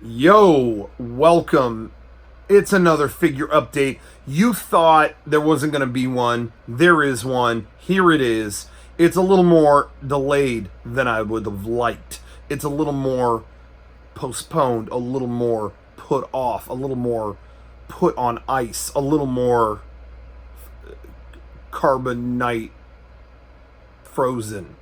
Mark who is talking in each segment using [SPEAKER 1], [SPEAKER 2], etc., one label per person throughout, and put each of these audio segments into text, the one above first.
[SPEAKER 1] Yo, welcome. It's another figure update. You thought there wasn't going to be one. There is one. Here it is. It's a little more delayed than I would have liked. It's a little more postponed, a little more put off, a little more put on ice, a little more carbonite frozen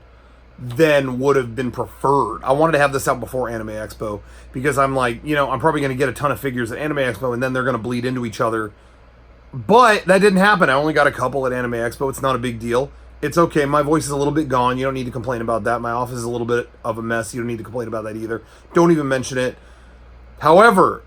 [SPEAKER 1] than would have been preferred. I wanted to have this out before Anime Expo because I'm like, I'm probably going to get a ton of figures at Anime Expo and then they're going to bleed into each other. But that didn't happen. I only got a couple at Anime Expo. It's not a big deal. It's okay. My voice is a little bit gone. You don't need to complain about that. My office is a little bit of a mess. You don't need to complain about that either. Don't even mention it. However,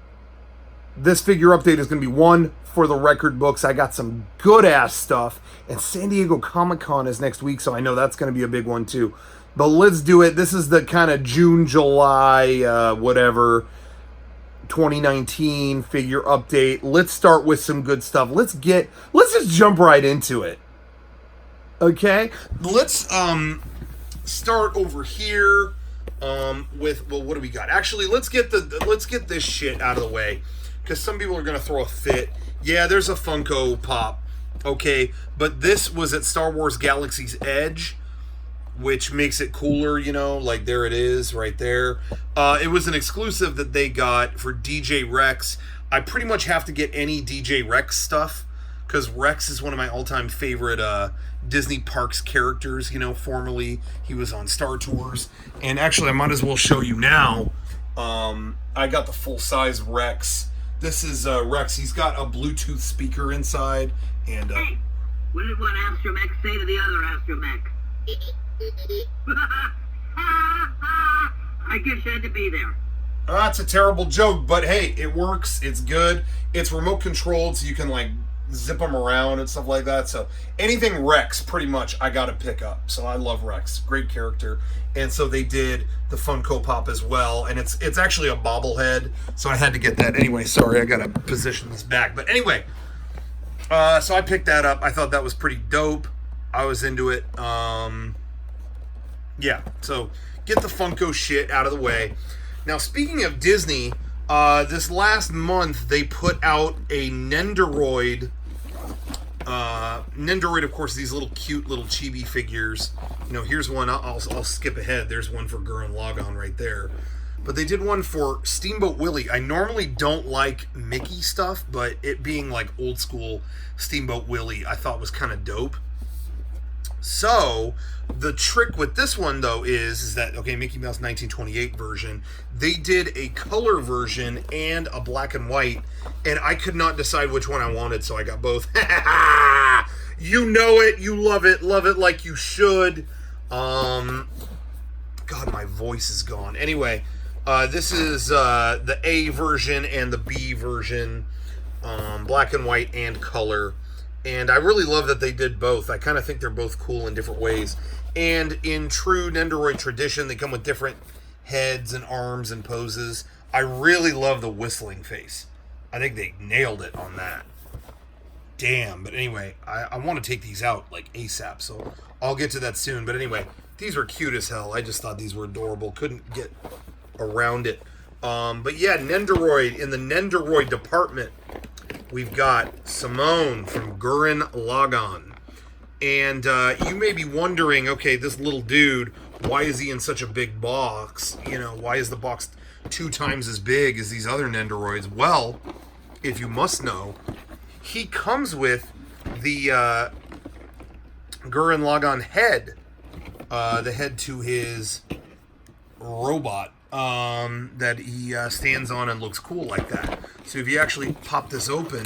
[SPEAKER 1] this figure update is going to be one for the record books. I got some good ass stuff, and San Diego Comic-Con is next week, so I know that's going to be a big one too. But let's do it. This is the kind of June, July, whatever, 2019 figure update. Let's start with some good stuff. Let's just jump right into it. Okay? Let's start over here with, well, what do we got? Actually, let's get this shit out of the way, because some people are going to throw a fit. Yeah, there's a Funko Pop, okay? But this was at Star Wars Galaxy's Edge, which makes it cooler, like there it is right there. It was an exclusive that they got for DJ Rex. I pretty much have to get any DJ Rex stuff, because Rex is one of my all-time favorite Disney Parks characters. Formerly he was on Star Tours. And actually, I might as well show you now. I got the full-size Rex. This is Rex. He's got a Bluetooth speaker inside. And
[SPEAKER 2] hey, what did one astromech say to the other astromech? I guess you had to be there.
[SPEAKER 1] That's a terrible joke, but hey, it works. It's good. It's remote controlled, so you can like zip them around and stuff like that. So anything Rex, pretty much, I got to pick up. So I love Rex. Great character. And so they did the Funko Pop as well, and it's actually a bobblehead, so I had to get that. Anyway, sorry, I got to position this back. But anyway, so I picked that up. I thought that was pretty dope. I was into it. Yeah, so get the Funko shit out of the way. Now, speaking of Disney, this last month they put out a Nendoroid. Nendoroid, of course, these little cute little chibi figures. Here's one. I'll skip ahead. There's one for Gurren Lagann right there. But they did one for Steamboat Willie. I normally don't like Mickey stuff, but it being like old school Steamboat Willie, I thought was kind of dope. So, the trick with this one, though, is that, okay, Mickey Mouse 1928 version, they did a color version and a black and white, and I could not decide which one I wanted, so I got both. You know it, you love it like you should. God, my voice is gone. Anyway, this is the A version and the B version, black and white and color. And I really love that they did both. I kind of think they're both cool in different ways. And in true Nendoroid tradition, they come with different heads and arms and poses. I really love the whistling face. I think they nailed it on that. Damn. But anyway, I want to take these out like ASAP, so I'll get to that soon. But anyway, these were cute as hell. I just thought these were adorable. Couldn't get around it. But yeah, Nendoroid. In the Nendoroid department, we've got Simone from Gurren Lagann. And you may be wondering, okay, this little dude, why is he in such a big box? Why is the box 2 times as big as these other Nendoroids? Well, if you must know, he comes with the Gurren Lagann head. The head to his robot that he stands on and looks cool like that. So if you actually pop this open,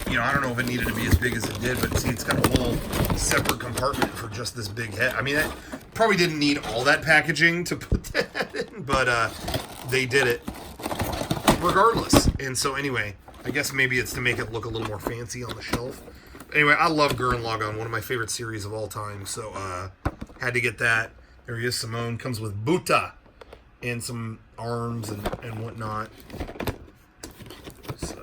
[SPEAKER 1] I don't know if it needed to be as big as it did, but see, it's got a whole separate compartment for just this big head. I mean, that probably didn't need all that packaging to put that in, but they did it regardless. And so anyway, I guess maybe it's to make it look a little more fancy on the shelf. Anyway, I love Gurren Lagann, one of my favorite series of all time, so had to get that. There he is, Simone. Comes with Botte and some arms and whatnot. There's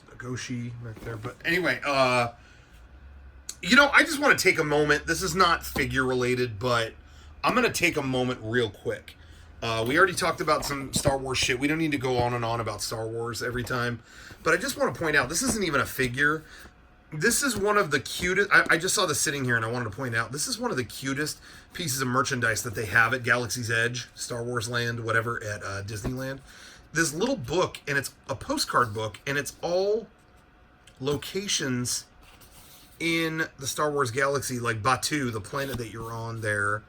[SPEAKER 1] Nagoshi right there. But anyway, I just want to take a moment. This is not figure related, but I'm going to take a moment real quick We already talked about some Star Wars shit. We don't need to go on and on about Star Wars every time. But I just want to point out, this isn't even a figure. This is one of the cutest... I just saw this sitting here and I wanted to point out, this is one of the cutest pieces of merchandise that they have at Galaxy's Edge, Star Wars Land, whatever, at Disneyland. This little book, and it's a postcard book, and it's all locations in the Star Wars galaxy, like Botte, the planet that you're on there,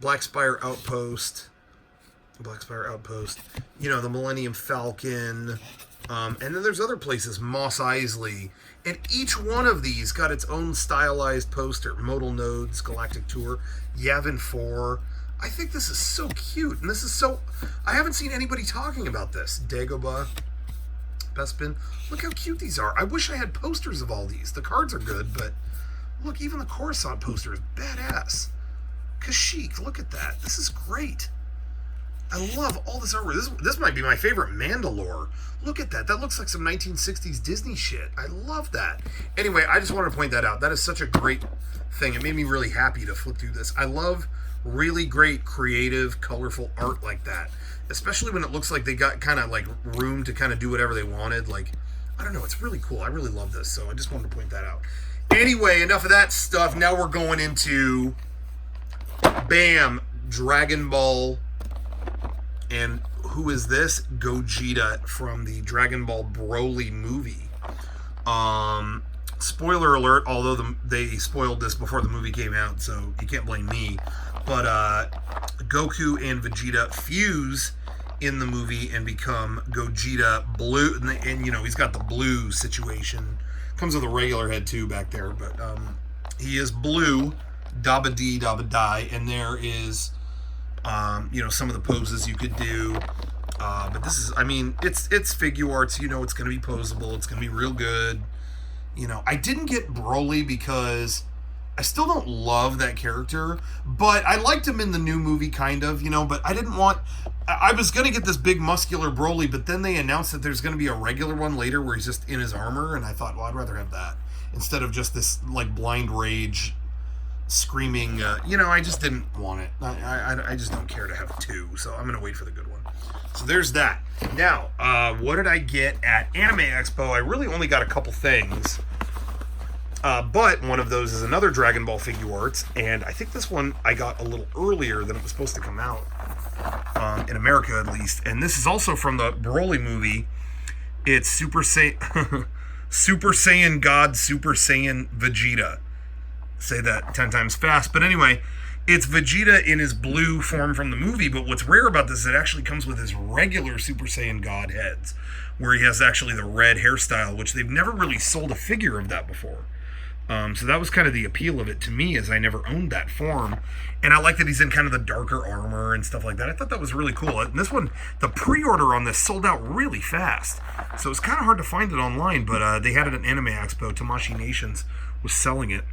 [SPEAKER 1] Black Spire Outpost, you know, the Millennium Falcon, and then there's other places, Mos Eisley, and each one of these got its own stylized poster. Modal Nodes, Galactic Tour, Yavin 4. I think this is so cute, and this is so... I haven't seen anybody talking about this. Dagobah, Bespin. Look how cute these are. I wish I had posters of all these. The cards are good, but look, even the Coruscant poster is badass. Kashyyyk, look at that. This is great. I love all this artwork. This might be my favorite Mandalore. Look at that. That looks like some 1960s Disney shit. I love that. Anyway, I just wanted to point that out. That is such a great thing. It made me really happy to flip through this. I love really great, creative, colorful art like that. Especially when it looks like they got kind of like room to kind of do whatever they wanted. Like, I don't know. It's really cool. I really love this. So I just wanted to point that out. Anyway, enough of that stuff. Now we're going into... Bam! Dragon Ball. And who is this? Gogeta from the Dragon Ball Broly movie. Spoiler alert, although they spoiled this before the movie came out, so you can't blame me. But Goku and Vegeta fuse in the movie and become Gogeta Blue. And you know, he's got the blue situation. Comes with a regular head too back there, but he is blue. Dabba dee, dabba die. And there is... you know, some of the poses you could do, but this is, I mean, it's figure arts, you know, it's going to be posable, it's going to be real good, you know. I didn't get Broly because I still don't love that character, but I liked him in the new movie, kind of, you know, but I didn't want, I was going to get this big muscular Broly, but then they announced that there's going to be a regular one later where he's just in his armor, and I thought, well, I'd rather have that, instead of just this, like, blind rage screaming, you know, I just didn't want it. I just don't care to have two, so I'm gonna wait for the good one. So there's that. Now, what did I get at Anime Expo? I really only got a couple things, but one of those is another Dragon Ball figure arts, and I think this one I got a little earlier than it was supposed to come out, in America at least, and this is also from the Broly movie. It's Super Saiyan Super Saiyan God, Super Saiyan Vegeta. Say that 10 times fast, but anyway, it's Vegeta in his blue form from the movie, but what's rare about this is it actually comes with his regular Super Saiyan God heads, where he has actually the red hairstyle, which they've never really sold a figure of that before. So that was kind of the appeal of it to me, as I never owned that form, and I like that he's in kind of the darker armor and stuff like that. I thought that was really cool. And this one, the pre-order on this sold out really fast, so it's kind of hard to find it online, but they had it at Anime Expo. Tamashii Nations was selling it.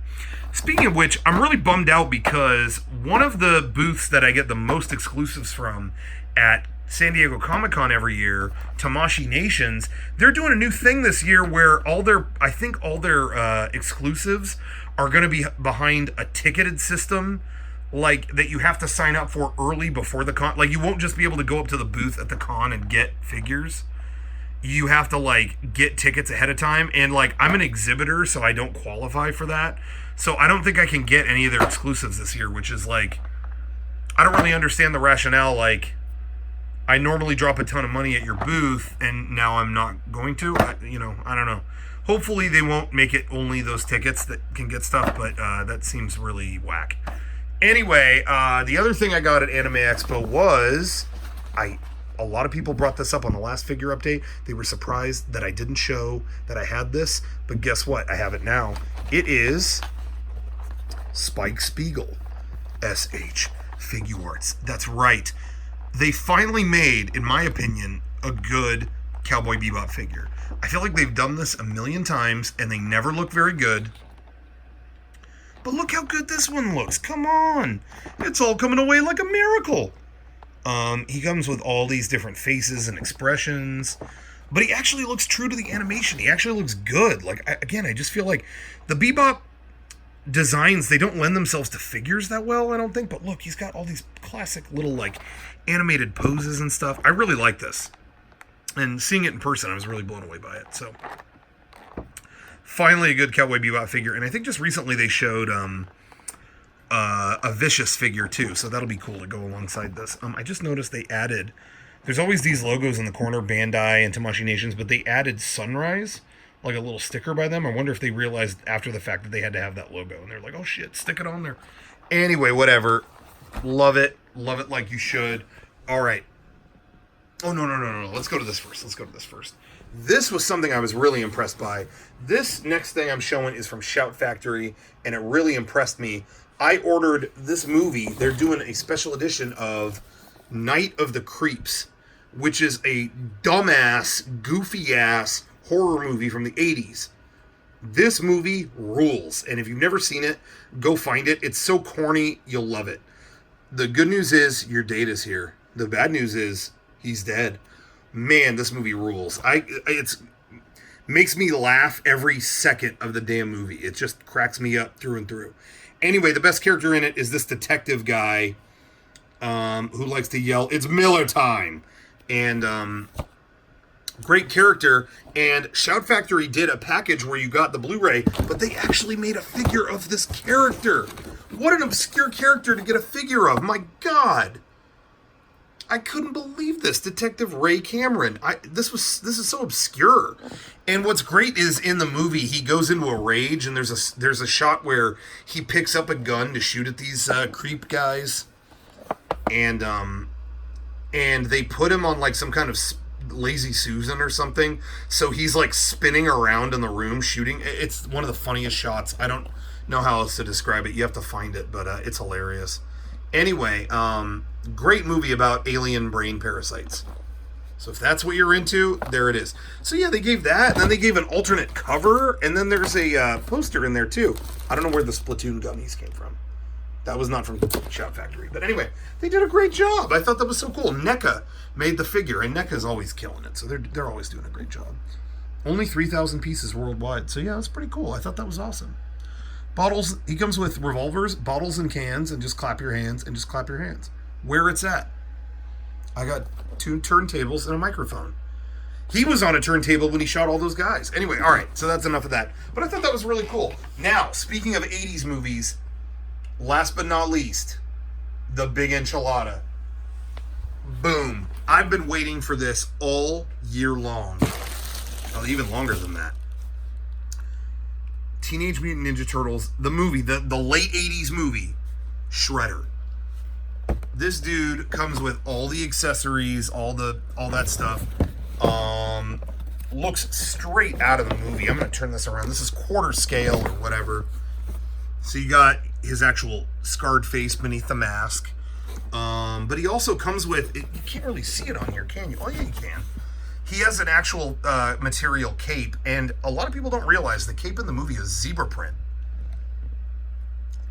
[SPEAKER 1] Speaking of which, I'm really bummed out because one of the booths that I get the most exclusives from at San Diego Comic-Con every year, Tamashii Nations, they're doing a new thing this year where all their exclusives are going to be behind a ticketed system, like that you have to sign up for early before the con. Like, you won't just be able to go up to the booth at the con and get figures. You have to, like, get tickets ahead of time, and, like, I'm an exhibitor, so I don't qualify for that. So I don't think I can get any of their exclusives this year, which is, like, I don't really understand the rationale. Like, I normally drop a ton of money at your booth, and now I'm not going to. I don't know. Hopefully they won't make it only those tickets that can get stuff, but that seems really whack. Anyway, the other thing I got at Anime Expo was... A lot of people brought this up on the last figure update. They were surprised that I didn't show that I had this, but guess what? I have it now. It is Spike Spiegel, SH Figure Arts. That's right. They finally made, in my opinion, a good Cowboy Bebop figure. I feel like they've done this a million times, and they never look very good. But look how good this one looks. Come on. It's all coming away like a miracle. He comes with all these different faces and expressions, but he actually looks true to the animation. He actually looks good. Like, I just feel like the Bebop designs, they don't lend themselves to figures that well, I don't think. But look, he's got all these classic little, like, animated poses and stuff. I really like this. And seeing it in person, I was really blown away by it. So, finally a good Cowboy Bebop figure. And I think just recently they showed a Vicious figure, too. So that'll be cool to go alongside this. I just noticed they added... There's always these logos in the corner, Bandai and Tamashii Nations, but they added Sunrise, like a little sticker by them. I wonder if they realized after the fact that they had to have that logo. And they're like, oh shit, stick it on there. Anyway, whatever. Love it. Love it like you should. All right. Oh, no. Let's go to this first. This was something I was really impressed by. This next thing I'm showing is from Shout Factory, and it really impressed me. I ordered this movie. They're doing a special edition of Night of the Creeps, which is a dumbass, goofy-ass horror movie from the 80s. This movie rules, and if you've never seen it, go find it. It's so corny, you'll love it. The good news is, your date is here. The bad news is, he's dead. Man, this movie rules. It's makes me laugh every second of the damn movie. It just cracks me up through and through. Anyway, the best character in it is this detective guy who likes to yell, "It's Miller time!" And great character. And Shout Factory did a package where you got the Blu-ray, but they actually made a figure of this character. What an obscure character to get a figure of. My God. I couldn't believe this. Detective Ray Cameron. This is so obscure. And what's great is in the movie he goes into a rage, and there's a shot where he picks up a gun to shoot at these creep guys, and they put him on like some kind of Lazy Susan or something, so he's like spinning around in the room shooting. It's one of the funniest shots. I don't know how else to describe it. You have to find it, but it's hilarious. Anyway, great movie about alien brain parasites. So if that's what you're into, there it is. So yeah, they gave that, and then they gave an alternate cover, and then there's a poster in there too. I don't know where the Splatoon gummies came from. That was not from Shout Factory. But anyway, they did a great job. I thought that was so cool. NECA made the figure, and NECA's always killing it, so they're always doing a great job. Only 3,000 pieces worldwide, so yeah, that's pretty cool. I thought that was awesome. Bottles, he comes with revolvers, bottles, and cans, and just clap your hands, and just clap your hands. Where it's at. I got 2 turntables and a microphone. He was on a turntable when he shot all those guys. Anyway, all right, so that's enough of that. But I thought that was really cool. Now, speaking of 80s movies, last but not least, The Big Enchilada. Boom. I've been waiting for this all year long. Oh, even longer than that. Teenage Mutant Ninja Turtles, the movie, the late 80s movie, Shredder. This dude comes with all the accessories, all that stuff. Looks straight out of the movie. I'm going to turn this around. This is quarter scale or whatever. So you got his actual scarred face beneath the mask. But he also comes with, you can't really see it on here, can you? Oh yeah, you can. He has an actual material cape, and a lot of people don't realize the cape in the movie is zebra print.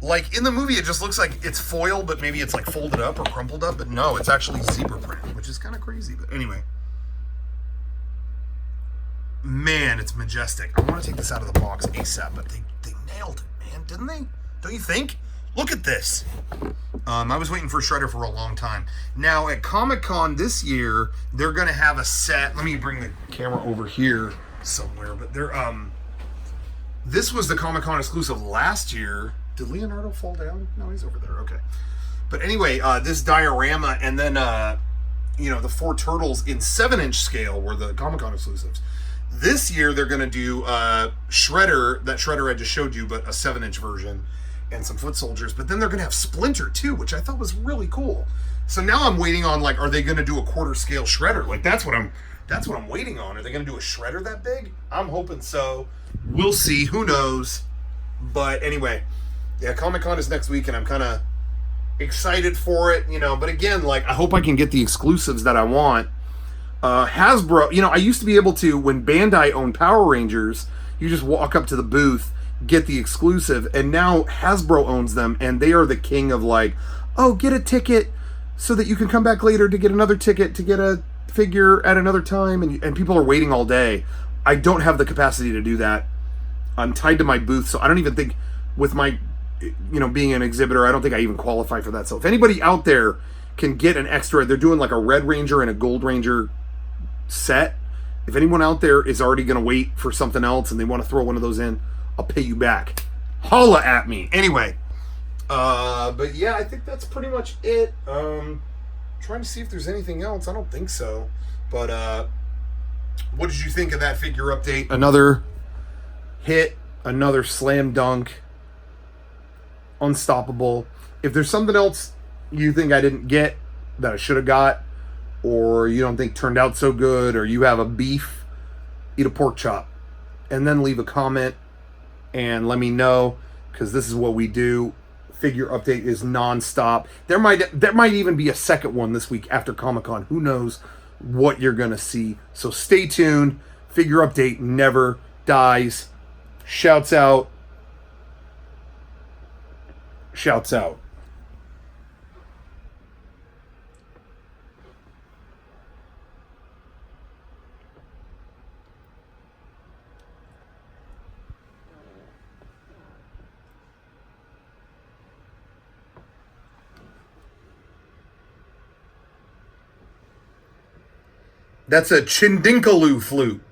[SPEAKER 1] Like, in the movie, it just looks like it's foil, but maybe it's like folded up or crumpled up, but no, it's actually zebra print, which is kind of crazy. But anyway. Man, it's majestic. I want to take this out of the box ASAP, but they nailed it, man, didn't they? Don't you think? Look at this. I was waiting for Shredder for a long time. Now, at Comic-Con this year, they're going to have a set. Let me bring the camera over here somewhere. But they're this was the Comic-Con exclusive last year. Did Leonardo fall down? No, he's over there. Okay. But anyway, this diorama, and then, the 4 turtles in 7-inch scale were the Comic-Con exclusives. This year, they're going to do Shredder, that Shredder I just showed you, but a 7-inch version. And some foot soldiers, but then they're gonna have Splinter too, which I thought was really cool. So now I'm waiting on, like, are they gonna do a quarter scale Shredder? Like, that's what I'm waiting on. Are they gonna do a Shredder that big? I'm hoping so. We'll see. Who knows? But anyway, yeah, Comic-Con is next week, and I'm kind of excited for it, But again, like, I hope I can get the exclusives that I want. Hasbro, I used to be able to, when Bandai owned Power Rangers, you just walk up to the booth, get the exclusive, and now Hasbro owns them, and they are the king of, like, oh, get a ticket so that you can come back later to get another ticket to get a figure at another time, and people are waiting all day. I don't have the capacity to do that. I'm tied to my booth, so I don't even think, with my being an exhibitor, I don't think I even qualify for that. So if anybody out there can get an extra, they're doing like a Red Ranger and a Gold Ranger set. If anyone out there is already going to wait for something else and they want to throw one of those in, I'll pay you back. Holla at me. Anyway, but yeah, I think that's pretty much it. Trying to see if there's anything else. I don't think so. But what did you think of that figure update? Another hit, another slam dunk, unstoppable. If there's something else you think I didn't get that I should have got, or you don't think turned out so good, or you have a beef, eat a pork chop, and then leave a comment and let me know, because this is what we do. Figure update is non-stop. There might even be a second one this week after Comic-Con. Who knows what you're gonna see? So stay tuned. Figure update never dies. Shouts out. Shouts out. That's a Chindinkaloo flute.